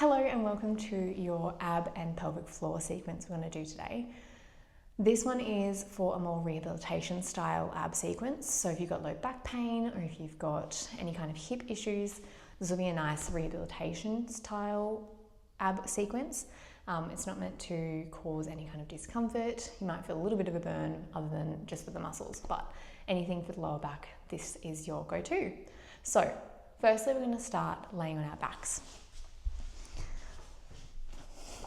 Hello and welcome to your ab and pelvic floor sequence we're going to do today. This one is for a more rehabilitation style ab sequence. So if you've got low back pain or if you've got any kind of hip issues, this will be a nice rehabilitation style ab sequence. It's not meant to cause any kind of discomfort. You might feel a little bit of a burn other than just for the muscles, but anything for the lower back, this is your go-to. So firstly, we're going to start laying on our backs.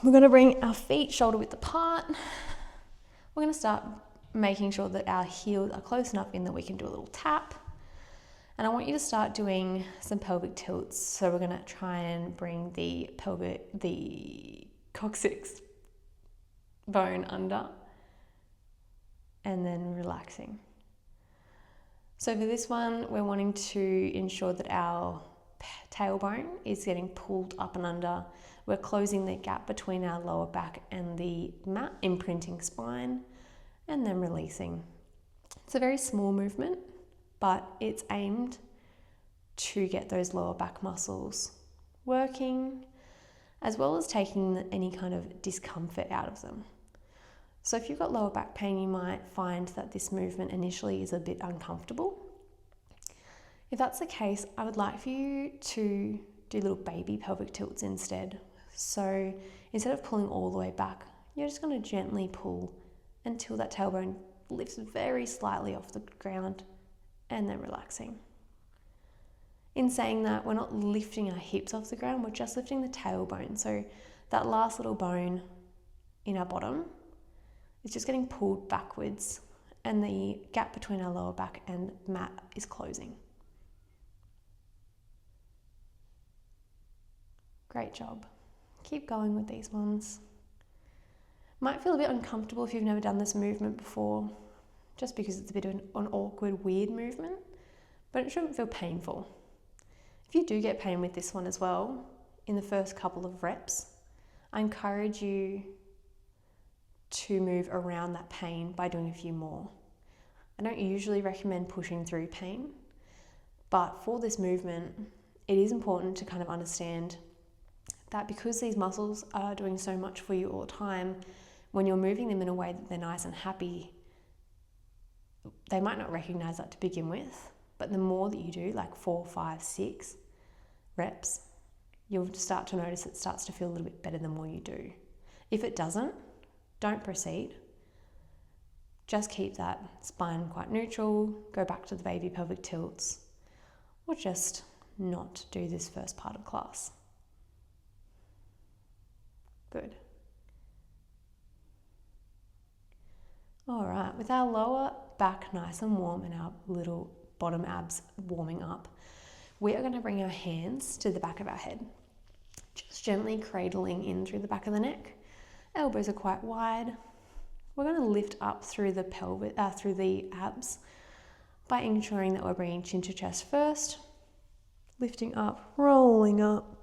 We're going to bring our feet shoulder width apart. We're going to start making sure that our heels are close enough in that we can do a little tap. And I want you to start doing some pelvic tilts. So we're going to try and bring the coccyx bone under and then relaxing. So for this one, we're wanting to ensure that our tailbone is getting pulled up and under. We're closing the gap between our lower back and the mat, imprinting spine, and then releasing. It's a very small movement, but it's aimed to get those lower back muscles working, as well as taking any kind of discomfort out of them. So if you've got lower back pain, you might find that this movement initially is a bit uncomfortable. If that's the case, I would like for you to do little baby pelvic tilts instead. So instead of pulling all the way back, you're just going to gently pull until that tailbone lifts very slightly off the ground and then relaxing. In saying that, we're not lifting our hips off the ground, we're just lifting the tailbone. So that last little bone in our bottom is just getting pulled backwards and the gap between our lower back and mat is closing. Great job. Keep going with these ones. Might feel a bit uncomfortable if you've never done this movement before, just because it's a bit of an awkward, weird movement, but it shouldn't feel painful. If you do get pain with this one as well, in the first couple of reps, I encourage you to move around that pain by doing a few more. I don't usually recommend pushing through pain, but for this movement, it is important to kind of understand that because these muscles are doing so much for you all the time, when you're moving them in a way that they're nice and happy, they might not recognize that to begin with, but the more that you do, like 4, 5, 6 reps, you'll start to notice it starts to feel a little bit better the more you do. If it doesn't, don't proceed. Just keep that spine quite neutral, go back to the baby pelvic tilts, or just not do this first part of class. Good. All right, with our lower back nice and warm and our little bottom abs warming up, we are going to bring our hands to the back of our head, just gently cradling in through the back of the neck. Elbows are quite wide. We're going to lift up through the pelvic, through the abs by ensuring that we're bringing chin to chest first, lifting up, rolling up.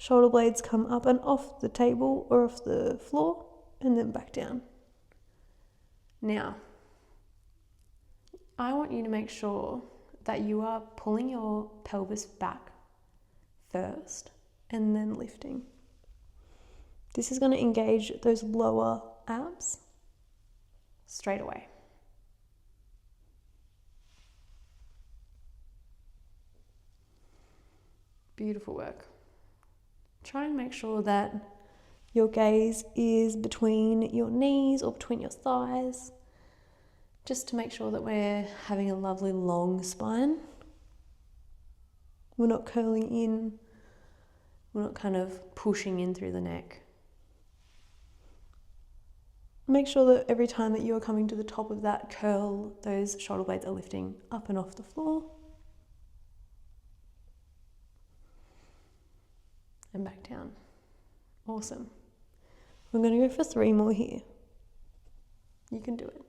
Shoulder blades come up and off the table or off the floor and then back down. Now, I want you to make sure that you are pulling your pelvis back first and then lifting. This is going to engage those lower abs straight away. Beautiful work. Try and make sure that your gaze is between your knees or between your thighs, just to make sure that we're having a lovely long spine. We're not curling in, we're not kind of pushing in through the neck. Make sure that every time that you are coming to the top of that curl, those shoulder blades are lifting up and off the floor. And back down. Awesome. We're going to go for 3 more here. You can do it.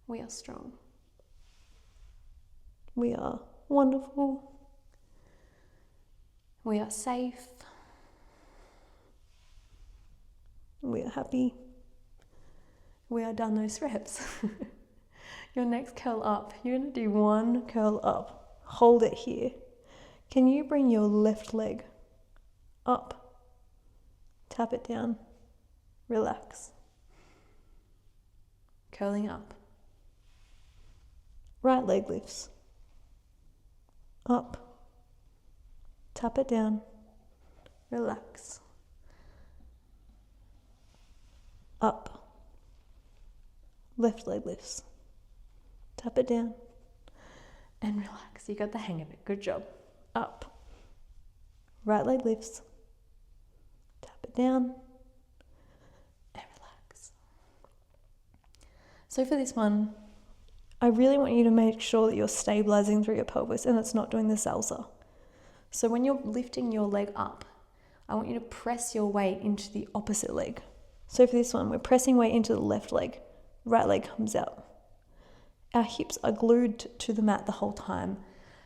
We are strong. We are wonderful. We are safe. We are happy. We are done those reps. Your next curl up, you're going to do 1 curl up. Hold it here. Can you bring your left leg up, tap it down, relax. Curling up. Right leg lifts. Up, tap it down, relax. Up, left leg lifts. Tap it down and relax. You got the hang of it. Good job. Up, right leg lifts. Tap it down and relax. So for this one, I really want you to make sure that you're stabilizing through your pelvis and it's not doing the salsa. So when you're lifting your leg up, I want you to press your weight into the opposite leg. So for this one, we're pressing weight into the left leg. Right leg comes out. Our hips are glued to the mat the whole time.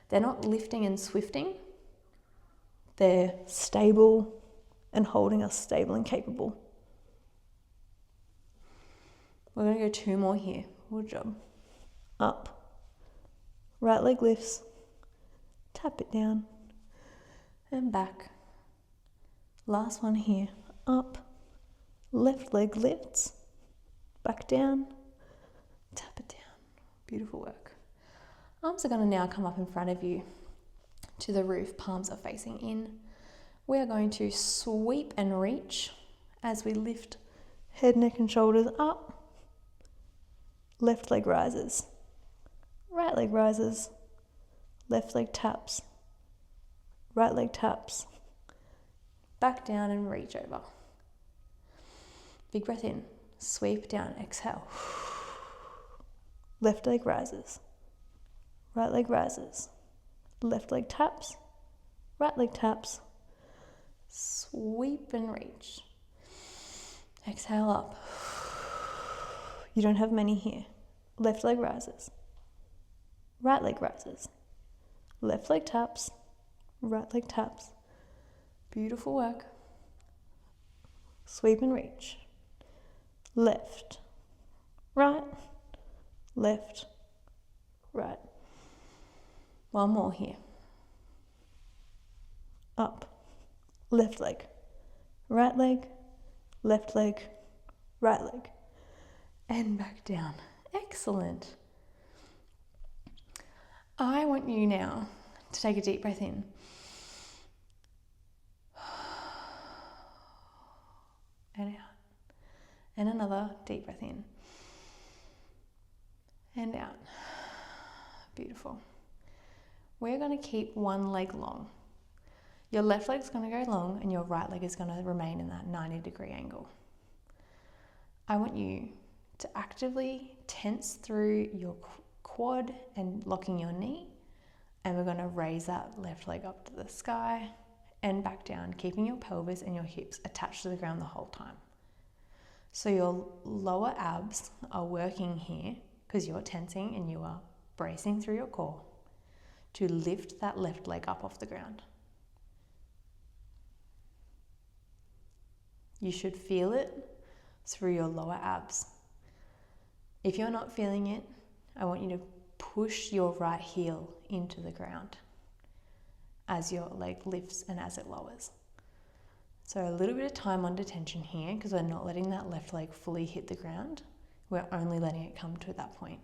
They're not lifting and swifting. They're stable and holding us stable and capable. We're going to go 2 more here. Good job. Up, right leg lifts, tap it down, and back. Last one here. Up, left leg lifts, back down, tap it down. Beautiful work. Arms are going to now come up in front of you to the roof. Palms are facing in. We are going to sweep and reach as we lift head, neck, and shoulders up. Left leg rises. Right leg rises, left leg taps, right leg taps, back down and reach over. Big breath in, sweep down, exhale. Left leg rises, right leg rises, left leg taps, right leg taps, sweep and reach. Exhale up. You don't have many here. Left leg rises. Right leg rises, left leg taps, right leg taps. Beautiful work. Sweep and reach. Left, right, left, right. One more here. Up, left leg, right leg, left leg, right leg. And back down. Excellent. I want you now to take a deep breath in. And out. And another deep breath in. And out. Beautiful. We're going to keep one leg long. Your left leg's going to go long and your right leg is going to remain in that 90-degree angle. I want you to actively tense through your quad and locking your knee, and we're going to raise that left leg up to the sky and back down, keeping your pelvis and your hips attached to the ground the whole time. So your lower abs are working here because you're tensing and you are bracing through your core to lift that left leg up off the ground. You should feel it through your lower abs. If you're not feeling it, I want you to push your right heel into the ground as your leg lifts and as it lowers. So a little bit of time under tension here because we're not letting that left leg fully hit the ground. We're only letting it come to that point.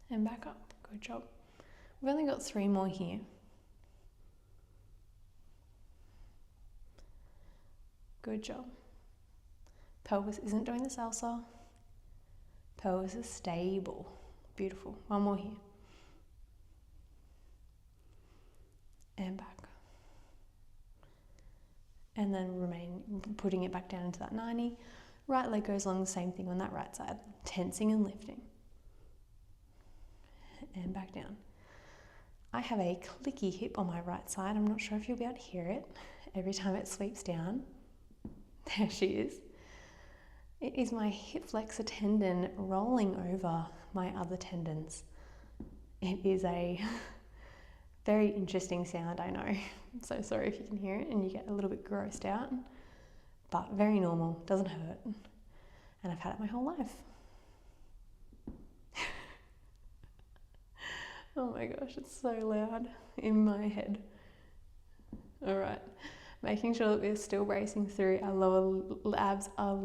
And back up. Good job. We've only got 3 more here. Good job. Pelvis isn't doing the salsa. Pelvis is stable. Beautiful. One more here. And back. And then remain putting it back down into that 90. Right leg goes along the same thing on that right side. Tensing and lifting. And back down. I have a clicky hip on my right side. I'm not sure if you'll be able to hear it. Every time it sweeps down. There she is. It is my hip flexor tendon rolling over my other tendons. It is a very interesting sound, I know. I'm so sorry if you can hear it and you get a little bit grossed out, but very normal, doesn't hurt. And I've had it my whole life. Oh my gosh, it's so loud in my head. All right. Making sure that we're still bracing through our lower abs are,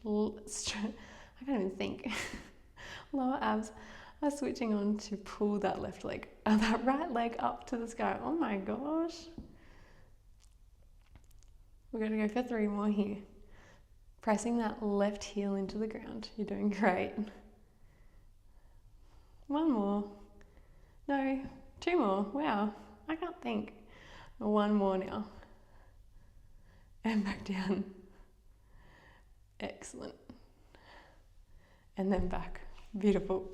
I can't even think. Lower abs are switching on to pull that left leg, that right leg up to the sky. Oh my gosh. We're going to go for 3 more here. Pressing that left heel into the ground. You're doing great. 1 more. No, 2 more. Wow, I can't think. 1 more now. And back down. Excellent. And then back. Beautiful.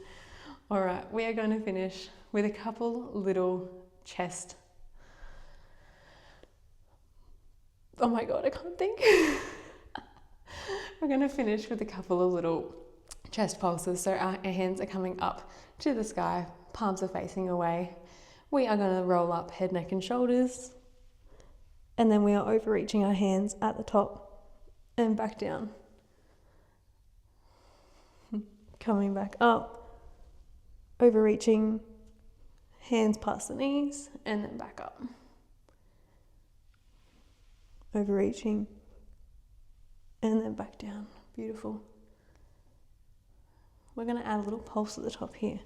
All right, we are going to finish with a couple little chest. Oh my God, I can't think. We're going to finish with a couple of little chest pulses. So our hands are coming up to the sky, palms are facing away. We are going to roll up head, neck and shoulders. And then we are overreaching our hands at the top and back down. Coming back up, overreaching, hands past the knees and then back up. Overreaching and then back down. Beautiful. We're going to add a little pulse at the top here.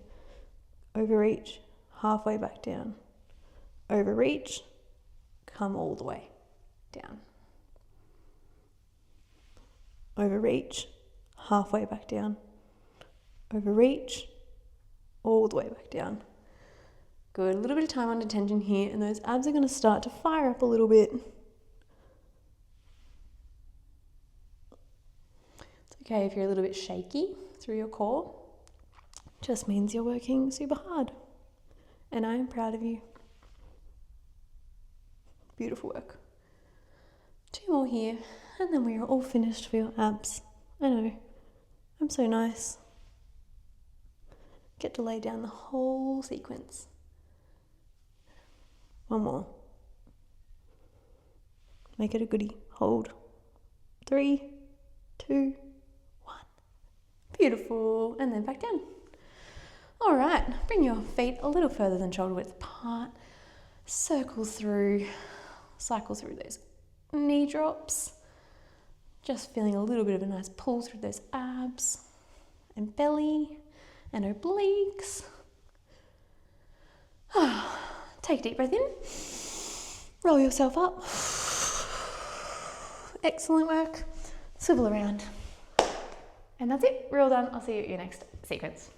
Overreach, halfway back down. Overreach, come all the way down. Overreach, halfway back down. Overreach, all the way back down. Good, a little bit of time under tension here and those abs are going to start to fire up a little bit. It's okay if you're a little bit shaky through your core. Just means you're working super hard. And I am proud of you. Beautiful work. 2 more here, and then we are all finished for your abs. I know, I'm so nice. Get to lay down the whole sequence. 1 more. Make it a goodie. Hold. 3, 2, 1. Beautiful. And then back down. All right, bring your feet a little further than shoulder width apart. Circle through, cycle through those knee drops. Just feeling a little bit of a nice pull through those abs and belly and obliques. Take a deep breath in. Roll yourself up. Excellent work. Swivel around. And that's it. We're all done. I'll see you at your next sequence.